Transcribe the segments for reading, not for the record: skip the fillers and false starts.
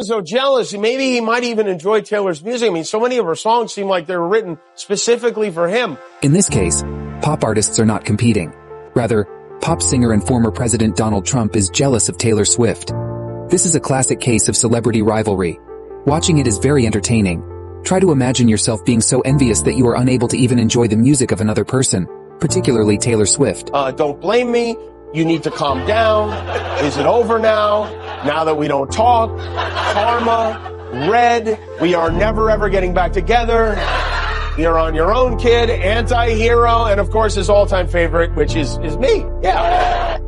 So jealous. Maybe he might even enjoy Taylor's music. I mean, so many of her songs seem like they were written specifically for him. In this case, pop artists are not competing. Rather, pop singer and former President Donald Trump is jealous of Taylor Swift. This is a classic case of celebrity rivalry. Watching it is very entertaining. Try to imagine yourself being so envious that you are unable to even enjoy the music of another person, particularly Taylor Swift. Don't blame me. You need to calm down. Is it over now? Now that we don't talk? Karma, red, we are never ever getting back together. You're on your own, kid, anti-hero, and of course his all-time favorite, which is me. Yeah.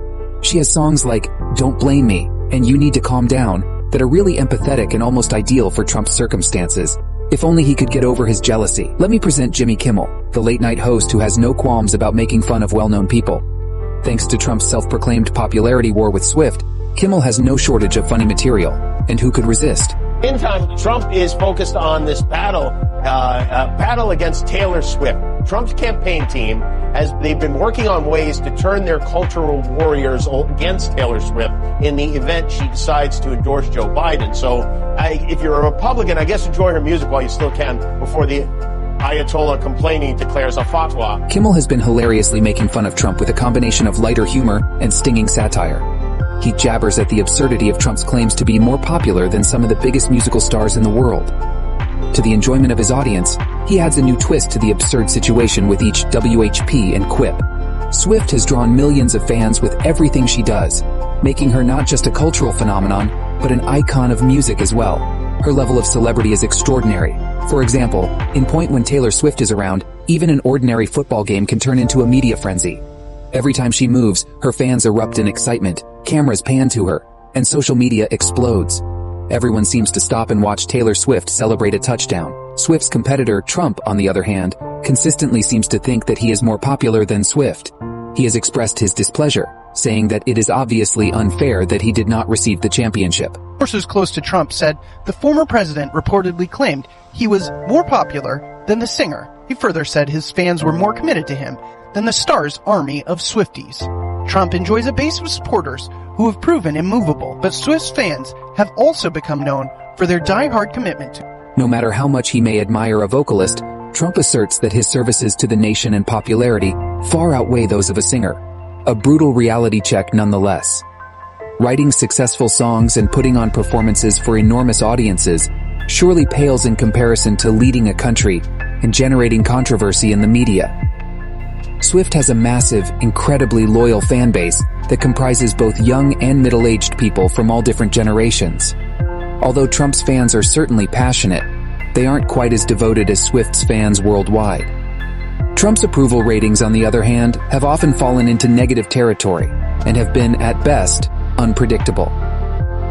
She has songs like Don't Blame Me and You Need to Calm Down that are really empathetic and almost ideal for Trump's circumstances. If only he could get over his jealousy. Let me present Jimmy Kimmel, the late-night host who has no qualms about making fun of well-known people. Thanks to Trump's self-proclaimed popularity war with Swift, Kimmel has no shortage of funny material. And who could resist? Meantime, Trump is focused on this battle against Taylor Swift. Trump's campaign team they've been working on ways to turn their cultural warriors against Taylor Swift in the event she decides to endorse Joe Biden. So if you're a Republican, I guess enjoy her music while you still can before the Ayatollah complaining declares a fatwa. Kimmel has been hilariously making fun of Trump with a combination of lighter humor and stinging satire. He jabbers at the absurdity of Trump's claims to be more popular than some of the biggest musical stars in the world. To the enjoyment of his audience, he adds a new twist to the absurd situation with each WHP and quip. Swift has drawn millions of fans with everything she does, making her not just a cultural phenomenon, but an icon of music as well. Her level of celebrity is extraordinary. For example, in point when Taylor Swift is around, even an ordinary football game can turn into a media frenzy. Every time she moves, her fans erupt in excitement, cameras pan to her, and social media explodes. Everyone seems to stop and watch Taylor Swift celebrate a touchdown. Swift's competitor, Trump, on the other hand, consistently seems to think that he is more popular than Swift. He has expressed his displeasure, saying that it is obviously unfair that he did not receive the championship. Sources close to Trump said the former president reportedly claimed he was more popular than the singer. He further said his fans were more committed to him than the star's army of Swifties. Trump enjoys a base of supporters who have proven immovable, but Swift's fans have also become known for their die-hard commitment to. No matter how much he may admire a vocalist, Trump asserts that his services to the nation and popularity far outweigh those of a singer. A brutal reality check nonetheless. Writing successful songs and putting on performances for enormous audiences surely pales in comparison to leading a country and generating controversy in the media. Swift has a massive, incredibly loyal fan base that comprises both young and middle-aged people from all different generations. Although Trump's fans are certainly passionate, they aren't quite as devoted as Swift's fans worldwide. Trump's approval ratings, on the other hand, have often fallen into negative territory and have been, at best, unpredictable.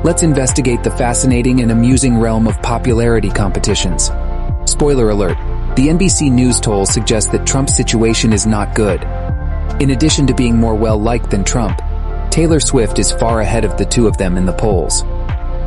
Let's investigate the fascinating and amusing realm of popularity competitions. Spoiler alert, the NBC News poll suggests that Trump's situation is not good. In addition to being more well-liked than Trump, Taylor Swift is far ahead of the two of them in the polls.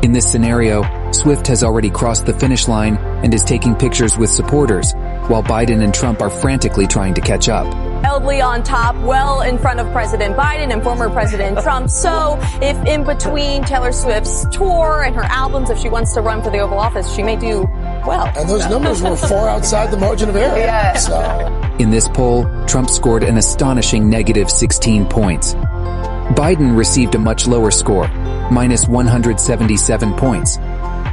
In this scenario, Swift has already crossed the finish line and is taking pictures with supporters, while Biden and Trump are frantically trying to catch up. Wildly on top, well in front of President Biden and former President Trump. So if in between Taylor Swift's tour and her albums, if she wants to run for the Oval Office, she may do well. And those numbers were far outside the margin of error. Yeah. So. In this poll, Trump scored an astonishing negative 16 points. Biden received a much lower score, minus 177 points.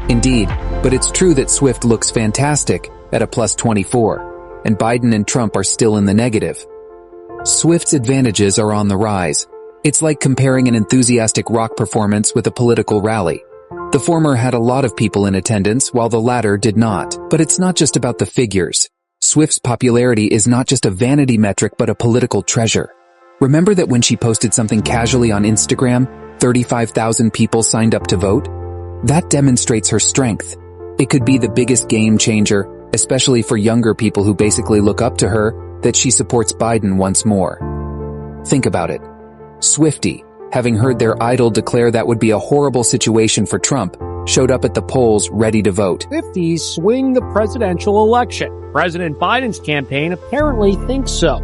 Indeed, but it's true that Swift looks fantastic at a plus 24, and Biden and Trump are still in the negative. Swift's advantages are on the rise. It's like comparing an enthusiastic rock performance with a political rally. The former had a lot of people in attendance, while the latter did not. But it's not just about the figures. Swift's popularity is not just a vanity metric, but a political treasure. Remember that when she posted something casually on Instagram, 35,000 people signed up to vote? That demonstrates her strength. It could be the biggest game changer, especially for younger people who basically look up to her, that she supports Biden once more. Think about it. Swiftie, having heard their idol declare that would be a horrible situation for Trump, showed up at the polls ready to vote. Swifties swing the presidential election. President Biden's campaign apparently thinks so.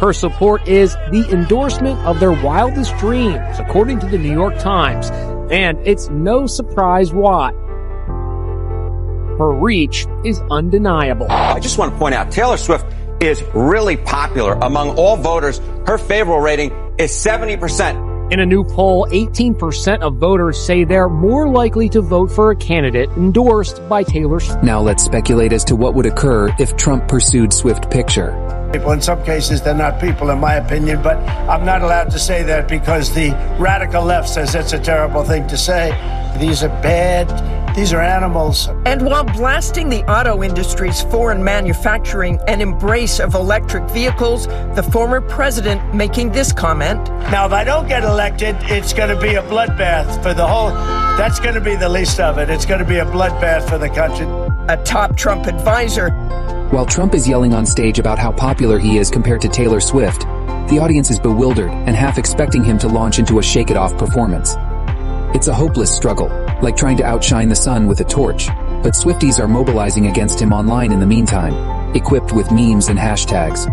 Her support is the endorsement of their wildest dreams, according to the New York Times. And it's no surprise why. her reach is undeniable. I just want to point out, Taylor Swift is really popular among all voters. Her favorable rating is 70%. In a new poll, 18% of voters say they're more likely to vote for a candidate endorsed by Taylor Swift. Now let's speculate as to what would occur if Trump pursued Swift picture. People, in some cases, they're not people, in my opinion, but I'm not allowed to say that because the radical left says it's a terrible thing to say. These are bad. These are animals. And while blasting the auto industry's foreign manufacturing and embrace of electric vehicles, the former president making this comment. Now, if I don't get elected, it's going to be a bloodbath for the whole. That's going to be the least of it. It's going to be a bloodbath for the country. A top Trump advisor. While Trump is yelling on stage about how popular he is compared to Taylor Swift, the audience is bewildered and half expecting him to launch into a shake-it-off performance. It's a hopeless struggle, like trying to outshine the sun with a torch, but Swifties are mobilizing against him online in the meantime, equipped with memes and hashtags.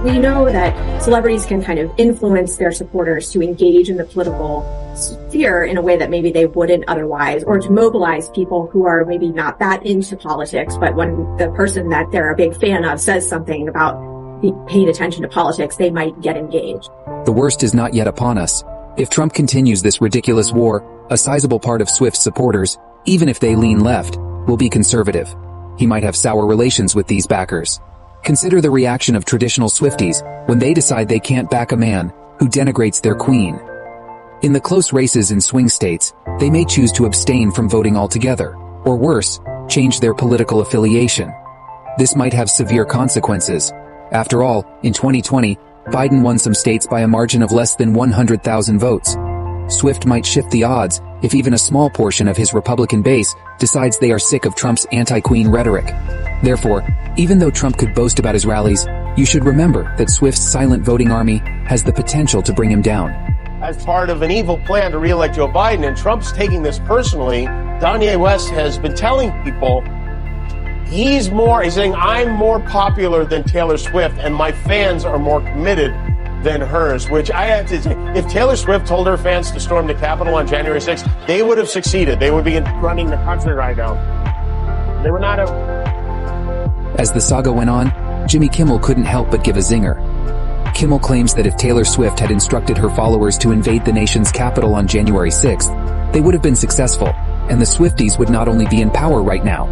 We know that celebrities can kind of influence their supporters to engage in the political sphere in a way that maybe they wouldn't otherwise, or to mobilize people who are maybe not that into politics, but when the person that they're a big fan of says something about paying attention to politics, they might get engaged. The worst is not yet upon us. If Trump continues this ridiculous war, a sizable part of Swift's supporters, even if they lean left, will be conservative. He might have sour relations with these backers. Consider the reaction of traditional Swifties when they decide they can't back a man who denigrates their queen. In the close races in swing states, they may choose to abstain from voting altogether, or worse, change their political affiliation. This might have severe consequences. After all, in 2020, Biden won some states by a margin of less than 100,000 votes. Swift might shift the odds if even a small portion of his Republican base decides they are sick of Trump's anti-queen rhetoric. Therefore, even though Trump could boast about his rallies, you should remember that Swift's silent voting army has the potential to bring him down. As part of an evil plan to re-elect Joe Biden, and Trump's taking this personally, Kanye West has been telling people he's saying, I'm more popular than Taylor Swift, and my fans are more committed than hers, which I have to say, if Taylor Swift told her fans to storm the Capitol on January 6th, they would have succeeded. They would be running the country right now. They were not As the saga went on, Jimmy Kimmel couldn't help but give a zinger. Kimmel claims that if Taylor Swift had instructed her followers to invade the nation's capital on January 6th, they would have been successful, and the Swifties would not only be in power right now.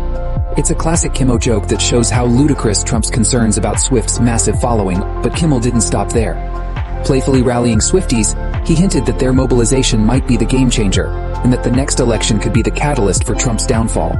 It's a classic Kimmel joke that shows how ludicrous Trump's concerns about Swift's massive following, but Kimmel didn't stop there. Playfully rallying Swifties, he hinted that their mobilization might be the game changer, and that the next election could be the catalyst for Trump's downfall.